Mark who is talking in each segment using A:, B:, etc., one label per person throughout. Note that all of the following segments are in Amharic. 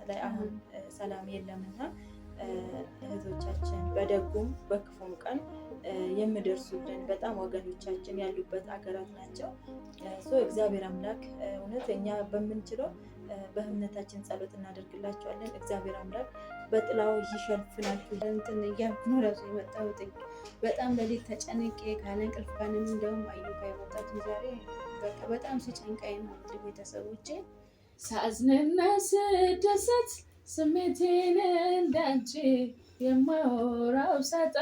A: ላይ አሁን ሰላም የለምና እህቶቻችን በደጉም በክፉም ቀን የሚደርሱልን በጣም ወገኖቻችን ያሉበት አገራት ናቸው። እግዚአብሔር አምላክ እውነት እኛ በምንችለው በእምነታችን ጸሎት እናደርግላቸዋለን። እግዚአብሔር አምላክ በጥላው ይሸፍናችሁ እንትን እያልኩ ነው ራሱ የመጣሁት። በጣም ለሊት ተጨንቄ ካለ እንቅልፍ ጋንም እንደውም አዩካ የመጣሁት ዛሬ በቃ በጣም ሲጨንቃኝ ነው። ቤተሰቦቼ
B: ሳዝንና ስደሰት ስሜቴን እንዳንቺ የማወራው ሳጣ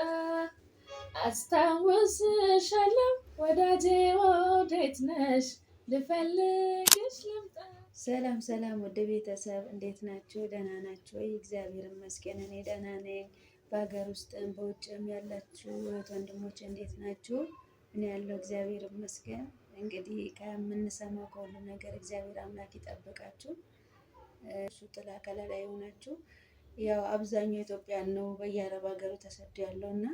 B: አስታውስሻለሁ ወዳጄ ወዴት ነሽ ልፈልግሽ ልምጣ።
C: ሰላም ሰላም ወደ ቤተሰብ እንዴት ናችሁ? ደህና ናችሁ ወይ? እግዚአብሔር ይመስገን እኔ ደህና ነኝ። በሀገር ውስጥም በውጭም ያላችሁ እህት ወንድሞች እንዴት ናችሁ? እኔ ያለው እግዚአብሔር ይመስገን። እንግዲህ ከምንሰማው ከሁሉ ነገር እግዚአብሔር አምላክ ይጠብቃችሁ፣ እሱ ጥላ ከለላ ይሆናችሁ። ያው አብዛኛው ኢትዮጵያን ነው በየአረብ ሀገሩ ተሰዶ ያለው እና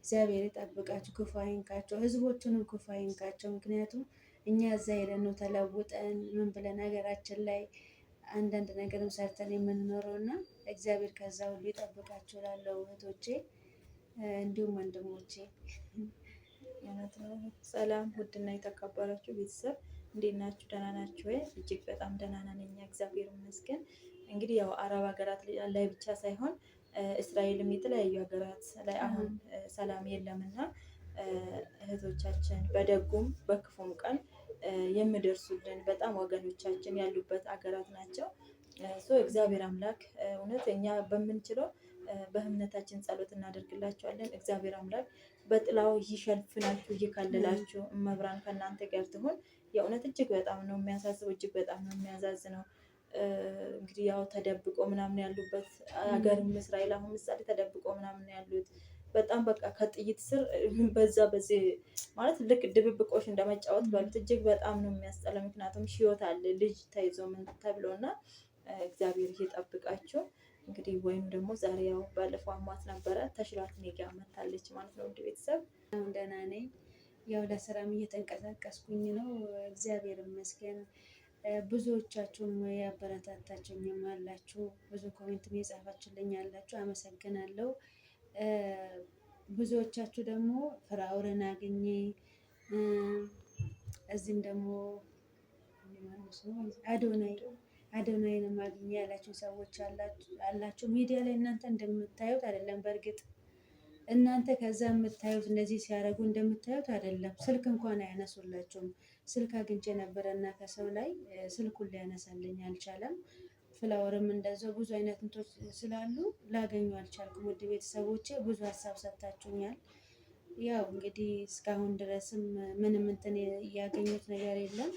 C: እግዚአብሔር ይጠብቃችሁ፣ ክፉ አይንካቸው፣ ህዝቦቹንም ክፉ አይንካቸው። ምክንያቱም እኛ እዛ ሄደን ነው ተለውጠን ምን ብለን ሀገራችን ላይ አንዳንድ ነገርም ሰርተን የምንኖረው እና እግዚአብሔር ከዛ ሁሉ ይጠብቃችሁ ላለው እህቶቼ እንዲሁም ወንድሞቼ።
A: ሰላም ውድና የተከበራችሁ ቤተሰብ እንዴት ናችሁ? ደህና ናችሁ ወይ? እጅግ በጣም ደህና ነን እኛ እግዚአብሔር ይመስገን። እንግዲህ ያው አረብ ሀገራት ላይ ብቻ ሳይሆን እስራኤልም የተለያዩ ሀገራት ላይ አሁን ሰላም የለምና እህቶቻችን በደጉም በክፉም ቀን የሚደርሱልን በጣም ወገኖቻችን ያሉበት አገራት ናቸው። እግዚአብሔር አምላክ እውነት እኛ በምንችለው በእምነታችን ጸሎት እናደርግላቸዋለን። እግዚአብሔር አምላክ በጥላው ይሸፍናችሁ ይከልላችሁ፣ መብራን ከእናንተ ጋር ትሆን። የእውነት እጅግ በጣም ነው የሚያሳስበው፣ እጅግ በጣም ነው የሚያዛዝነው። እንግዲህ ያው ተደብቆ ምናምን ያሉበት ሀገርም እስራኤል አሁን ምሳሌ ተደብቆ ምናምን ያሉት በጣም በቃ ከጥይት ስር በዚህ ማለት ልክ ድብብቆሽ እንደመጫወት ባሉት እጅግ በጣም ነው የሚያስጠላ። ምክንያቱም ህይወት አለ ልጅ ተይዞ ምን ተብሎ እና እግዚአብሔር ይጠብቃችሁ። እንግዲህ ወይም ደግሞ ዛሬ ያው ባለፈው አሟት ነበረ ተሽሏት እኔ ጋር መታለች ማለት ነው። ውድ ቤተሰብ
C: ደህና ነኝ። ያው ለስራም እየተንቀሳቀስኩኝ ነው እግዚአብሔር ይመስገን። ብዙዎቻችሁም ያበረታታችሁኝም አላችሁ፣ ብዙ ኮሜንትም የጻፋችሁልኝ አላችሁ፣ አመሰግናለሁ። ብዙዎቻችሁ ደግሞ ፍራውልን አግኜ እዚህም ደግሞ አዶናይንም አግኜ ያላችሁ ሰዎች አላችሁ። ሚዲያ ላይ እናንተ እንደምታዩት አይደለም። በእርግጥ እናንተ ከዛ የምታዩት እንደዚህ ሲያደርጉ እንደምታዩት አይደለም። ስልክ እንኳን አያነሱላችሁም። ስልክ አግኝቼ ነበረ እና ከሰው ላይ ስልኩን ሊያነሳልኝ አልቻለም። ፍላወርም እንደዛው ብዙ አይነት እንቶች ስላሉ ላገኙ አልቻልኩም። ውድ ቤተሰቦቼ ብዙ ሀሳብ ሰጥታችሁኛል። ያው እንግዲህ እስካሁን ድረስም ምንም እንትን ያገኙት ነገር የለም።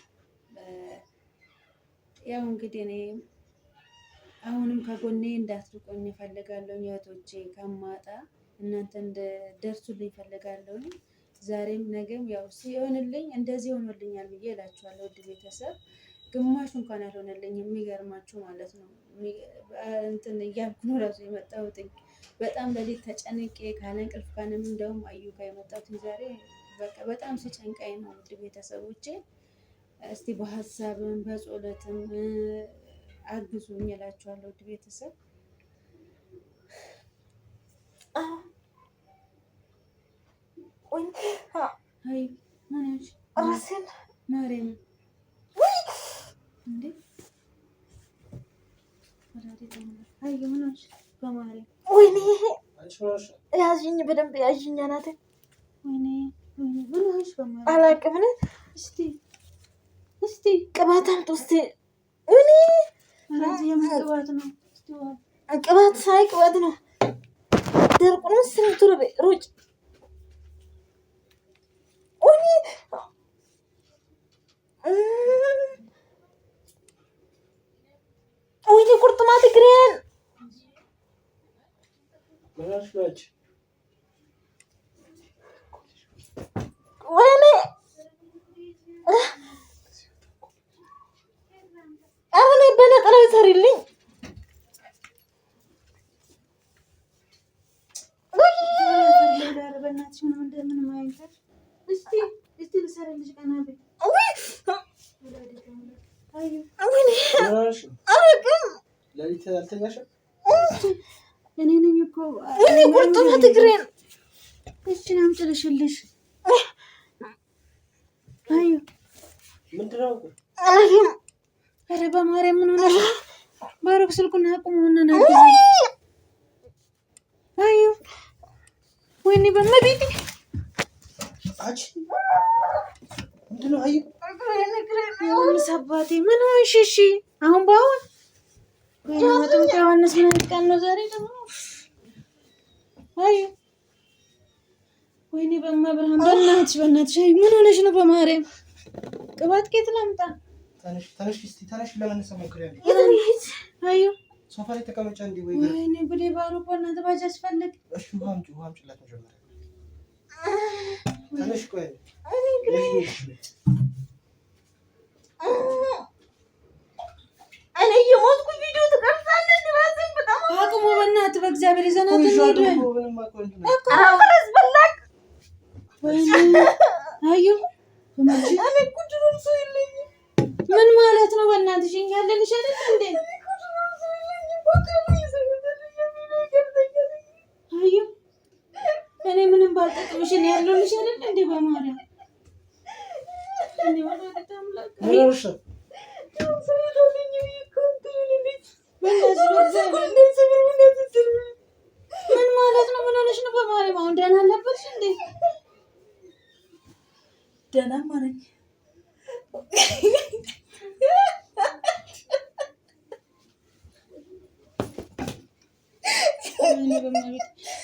C: ያው እንግዲህ እኔ አሁንም ከጎኔ እንዳትርቆኝ እፈልጋለሁ። እህቶቼ ከማጣ እናንተ እንደደርሱልኝ እፈልጋለሁ። ዛሬም ነገም ያው ሲሆንልኝ እንደዚህ ሆኖልኛል ብዬ እላችኋለሁ። ውድ ቤተሰብ ግማሽ እንኳን አልሆነልኝም። የሚገርማችሁ ማለት ነው እንትን እያልኩ ነው ራሱ የመጣሁት። በጣም ለሊት ተጨንቄ ካለ እንቅልፍ ጋንም እንደውም አዩካ የመጣሁት ዛሬ በቃ በጣም ሲጨንቃኝ ነው። ውድ ቤተሰቦቼ እስቲ በሀሳብም በጸሎትም አግዙኝ እላችኋለሁ። ውድ ቤተሰብ አይ ማነሽ ራሴን ማርያም እንዴ አይ ማነሽ በማርያም
A: ወይኔ ያዥኝ፣ በደንብ ያዥኝ ናት።
C: ወይኔ ማነሽ በማርያም
A: አላቅም።
C: እስቲ
A: ቅባት አምጡ እስቲ። ወይኔ
C: ስለዚህ የምን ቅባት ነው?
A: ቅባት ሳይ ቅባት ነው። ደርቁን ስንቱ ሩጭ ወይኔ ወይኔ ቁርጥማት እግሬን ወይኔ አሁን በነጠላው ይሰሪልኝ።
C: በእናትሽ ምን ማይንተር እስቲ ልሰራልሽ ቀናቤ
D: ለሊት አልተኛሽም?
C: እኔ ነኝ እኮ
A: እኔ ቁርጥማት እግሬን
C: እችን አምጥልሽልሽ። አዩ
D: ምንድን ነው?
C: ኧረ በማርያም ምን ሆነሽ? ባሮክ ስልኩን አቁመውና ነው። አዩ ወይኔ በመቤቴ
D: አቺ ምንድን ነው? አዩ
C: የሆነስ አባቴ ምን ሆንሽ? እሺ አሁን በአሁን ወይኔ መጥምቅ ዮሐንስ ምን ቀን ነው ዛሬ ደግሞ? አዩ ወይኔ በማብርሃም በእናትሽ አዩ ምን ሆነሽ ነው? በማርያም ቅባት ቄት ላምጣ?
D: ተነሽ እስኪ ተነሽ። ለመነሳት ሞክሪያለሁ።
C: አዩ
D: ሶፋ ላይ ተቀመጫ እንዴ?
C: ወይኔ ጉዴ ባሮክ በእናትህ ባጃጅ ፈልግ።
D: እሺ ውሃ አምጪላት መጀመሪያ። ተነሽ ቆይ
A: እኔ እየሞትኩ ቪዲዮ ትቀርጻለህ? ራስን በጣም
C: አቁሙ በእናትህ በእግዚአብሔር ይዘናት እንሂድ። አዩ ምን ማለት ነው? በእናትሽ እኛ አለንሽ አይደል እንዴ? አዩ እኔ ምንም ባልጠቅምሽ እኔ ያለሁልሽ አይደል እንዴ? በማርያም እኔ ወላሂ አምላክ ምን ማለት ነው? ምን ሆነሽ ነው? በማርያም አሁን ደህና አልነበርሽ እንዴ?
A: ደህናማ ነኝ።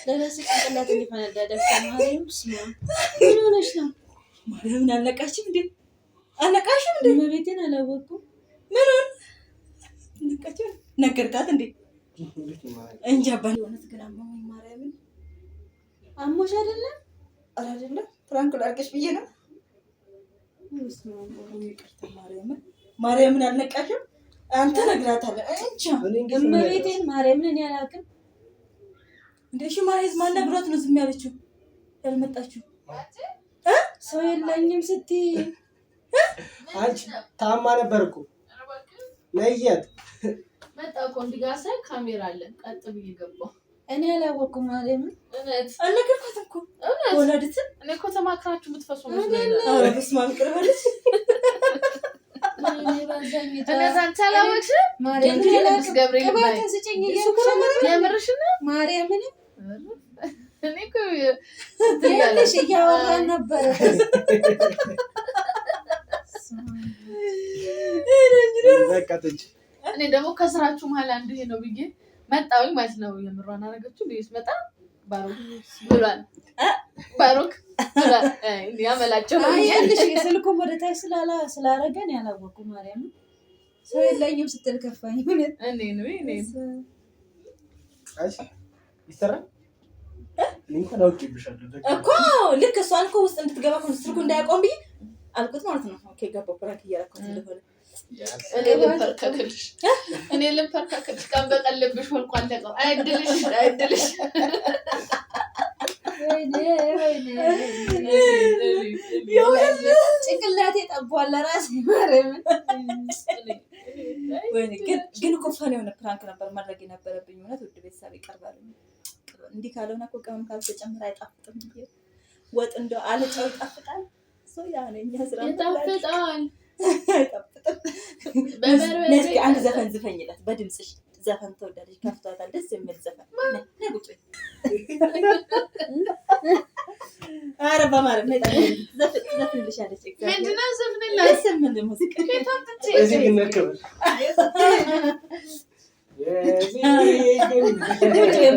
C: ለራስሽ ጭንቅላት እንዲፈነዳ ደስ ማርያም ስማ። ምን ሆነሽ ነው?
A: ማርያምን አልነቃሽም እንዴ? አልነቃሽም እንዴ?
C: እመቤቴን አላወኩም።
A: ምኑን ነቃችሁ? ነገርካት እንዴ? እንጃ ባል የሆነት ግን አሞኝ ማርያምን።
C: አሞሽ አይደለም?
A: ኧረ አይደለም ፍራንክ ላድርግሽ ብዬ ነው። ይቅርታ ማርያምን አልነቃሽም? አንተ ነግራታለህ እንጃ።
C: እመቤቴን ማርያምን እኔ አላውቅም።
A: እንደ እሺ ማርያም ማን ነግሯት ነው ዝም ያለችው ያልመጣችው?
C: ሰው የለኝም ስትይ
D: አንቺ ታማ ነበር እኮ ለየት
B: መጣ እኮ እንዲጋሳይ ካሜራ አለ። ቀጥ ብዬ ገባሁ።
C: እኔ አላወኩም ማርያምን።
B: እውነት
A: አልነገርኳትም እኮ ወላዲትን።
B: እኔ እኮ ተማክራችሁ የምትፈሱ መስሎኝ።
A: ኧረ በስመ አብ ይቅር በለሽ።
B: እነዛን ታላወቅሽ ማርያምን እኔ እኮ
C: ያለሽ እያወራን ነበረ።
B: እኔ ደግሞ ከስራችሁ መሀል አንዱ ይሄ ነው ብዬ መጣሁኝ ማለት ነው። የምሯን አደረገችው ብዬሽ መጣ። ባሮክ ብሏል ያመላቸው ነው
C: ያለሽ የስልኩም ወደ ታች ስላረገን ያላወቁ ማርያም ሰው የለኝም ስትል ከፋኝ።
B: እኔ ነው
D: ይሰራል እንኳን አውቄብሻለሁ
A: እኮ ልክ እሷን እኮ ውስጥ እንድትገባ ስልኩ እንዳያቆም ብዬ አልኩት ማለት ነው። ኦኬ ገባሁ። ፕራንክ እያደረኩት እንደሆነ
B: እኔ ልንፈርካክልሽ ቀን በቀን ልብሽ ወልቆ አለቀው። አይድልሽ
C: ጭንቅላቴ ጠቧል ለራሴ ማርያምን።
A: ግን እኮ ፈን የሆነ ፕራንክ ነበር ማድረግ የነበረብኝ። እውነት ውድ ቤተሰብ ይቀርባል። እንዲህ ካልሆነ እኮ ቅመም ካልተጨመረ አይጣፍጥም። ወጥ እንደው አልጫው ይጣፍጣል። ሰው ያነኛ ስራ
B: ይጣፍጣል።
A: እስኪ አንድ ዘፈን ዝፈኝለት በድምፅሽ። ዘፈን ተወዳለች፣ ከፍቷታል። ደስ የሚል ዘፈን ኧረ በማርያም ዘፍንልሻለች።
B: ምንድን ነው ዘፍንላት?
A: ምን ሙዚቃ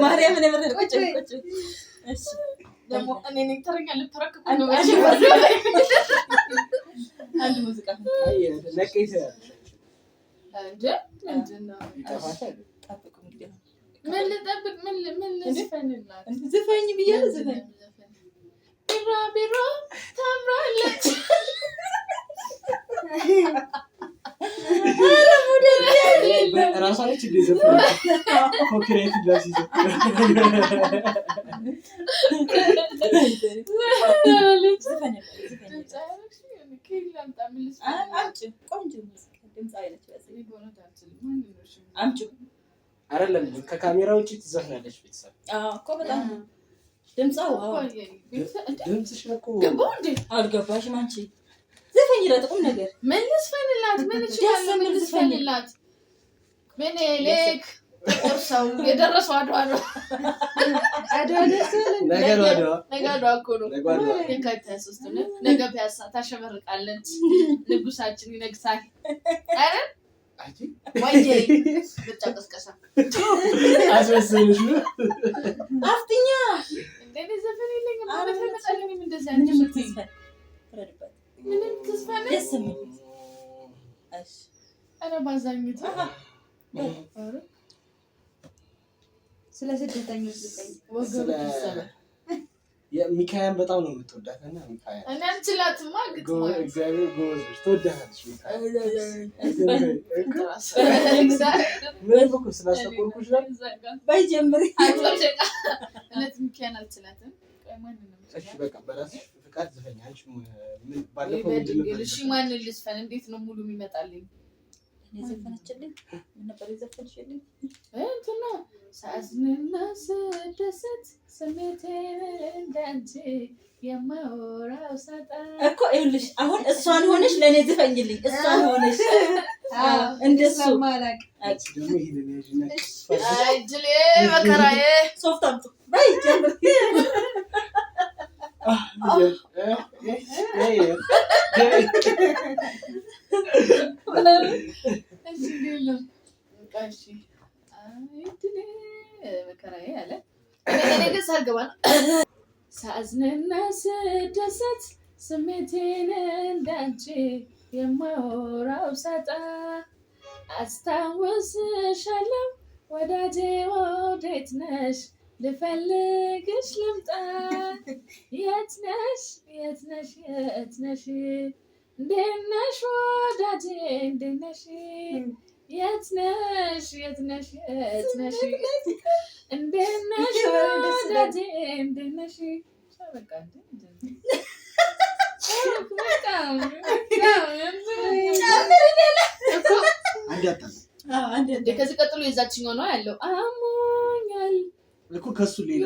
A: ማርያምን የምር ቁጭ
B: ደግሞ እኔ ነኝ ተረኛ ልትረክብ ነው።
A: አንድ ሙዚቃ ጠብቁ እንግዲህ
B: ምን ልጠብቅ? ምን ልዝፈንላት?
A: ዝፈኝ ብያለሁ። ዝፈኝ
B: ቢራቢሮ ታምራለች።
D: ራሳለች እንደ ዘፈን ኮክሬት ዳሲ
A: ቆንጆ ድምፅ አይነች አምጪ
D: አይደለም ከካሜራ ውጪ ትዘፍናለች ቤተሰብ
A: እኮ በጣም ድምጻው
D: ድምፅሽ እኮ
B: ገባው እንዴ?
A: አልገባሽም አንቺ? ዘፈኝ ለጥቁም ነገር
B: ምን ልስፈንላት? ምን ይችላል? ምን ልስፈንላት? ምን ልክ ሰው የደረሰው አድዋ ነው። ነገ አድዋ እኮ ነው። የካቲት 23 ነው። ነገ ፒያሳ ታሸበርቃለች። ንጉሳችን ይነግሳል። አረ ወይዬ ብቻ ቀስቀሳ
D: አስመስልሽ ነው
A: አፍጥኛ
B: እንደኔ ዘፈን የለኝም ማለት አይመጣልኝም። እንደዚህ አንቺ ምትስፈን ምንም ትስፈን
A: ደስ የሚል እሺ።
B: አረ ባዛኝት አረ
C: ስለ ስደተኞች ዘጠኝ
B: ወገብ ተሰለ
D: ሚካኤል በጣም ነው የምትወዳት እና ሚካኤል
B: እኔ አንችላትማ ግጥማ
D: እግዚአብሔር ጎበዝ ትወዳታለች። ምን በኩል ስላስተቆርኩሽ ነው
A: ባይጀምሪ
B: እለት ሚካኤል አልችላትም።
D: እሺ በቃ በራስሽ ፍቃድ ዘፈኝ። አንቺ ምን
B: ባለፈው እሺ ማንን ልስፈን? እንዴት ነው ሙሉ የሚመጣልኝ?
A: የዘፈነችልኝ ምን ነበር የዘፈነችልኝ?
B: እንትና ሳዝንና ስደሰት ስሜቴን እንዳንቺ የማወራው ሳጣ
A: እኮ ይኸውልሽ፣ አሁን እሷን ሆነሽ ለእኔ ዝፈኝልኝ። እሷን ሆነሽ እንደሱ
C: ማላቅ
D: ደግሞ ይሄንን ያዥና
B: አይጅሌ መከራዬ
A: ሶፍት አምጡ በይ ጀምር።
B: መከራዬ አለ እኔ ሳልገባ ነው። ሳዝንና ስደሰት ስሜቴን እንዳንቺ የማወራው ሳጣ አስታውስሻለሁ ወዳጄ ወዴት ነሽ? ልፈልግሽ ልምጣ። የት ነሽ የት ነሽ የት ነሽ? እንዴት ነሽ ወዳጄ እንዴት ነሽ? የት ነሽ የት ነሽ የት ነሽ? እንዴት ነሽ ወዳጄ እንዴት ነሽ? በቃ እንዴ ከዚህ ቀጥሎ የዛችኛው ነው ያለው። አሞኛል
D: እኮ ከሱ ሌላ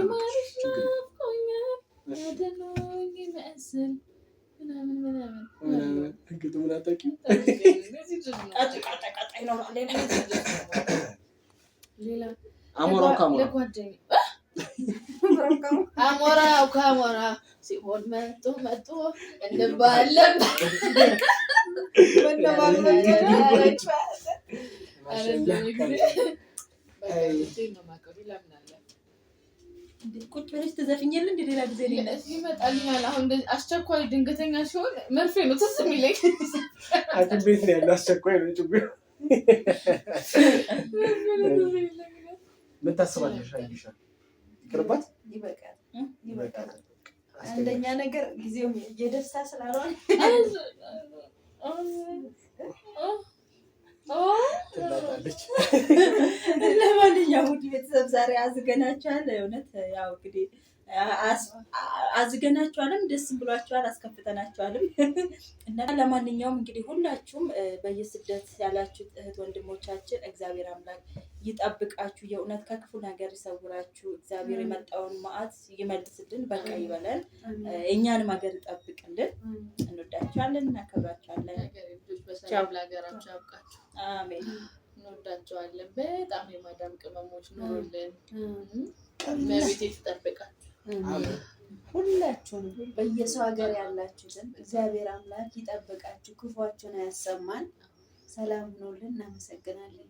B: አሞራው ከአሞራ ሲሆን መጡ መጡ እንባለን
A: ቁጭ ብለሽ ትዘፍኛለሽ እንደ ሌላ ጊዜ
B: ይመጣልኛል። አሁን እንደዚህ አስቸኳይ ድንገተኛ ሲሆን መርፌ ነው ትዝ የሚለኝ።
D: ሐኪም ቤት ነው ያለው። አስቸኳይ ነው ችግር። ምን ታስባለሽ? አይሻ ይቅርባት፣
C: ይበቃል። አንደኛ ነገር ጊዜው የደስታ ስላልሆነ
D: ትላታለች።
A: ለማንኛውም ውድ ቤተሰብ ዛሬ አዝገናችኋል። እውነት ያው እንግዲህ አዝገናችኋልም ደስ ብሏችኋል፣ አስከፍተናችኋልም እና ለማንኛውም እንግዲህ ሁላችሁም በየስደት ያላችሁት እህት ወንድሞቻችን እግዚአብሔር አምላክ ይጠብቃችሁ፣ የእውነት ከክፉ ነገር ይሰውራችሁ። እግዚአብሔር የመጣውን መዓት ይመልስልን፣ በቃ ይበለን፣ እኛንም ሀገር ይጠብቅልን። እንወዳችኋለን፣ እናከብራችኋለን።
B: ለሀገራችሁ ያብቃችሁ።
A: አሜን።
B: እንወዳችኋለን በጣም። የማዳም ቅመሞች ኑሩልን፣ መቤቴ ትጠብቃችሁ።
C: ሁላችሁንም በየሰው ሀገር ያላችሁትን እግዚአብሔር አምላክ ይጠብቃችሁ፣ ክፉአችሁን አያሰማን። ሰላም ሁኑልን። እናመሰግናለን።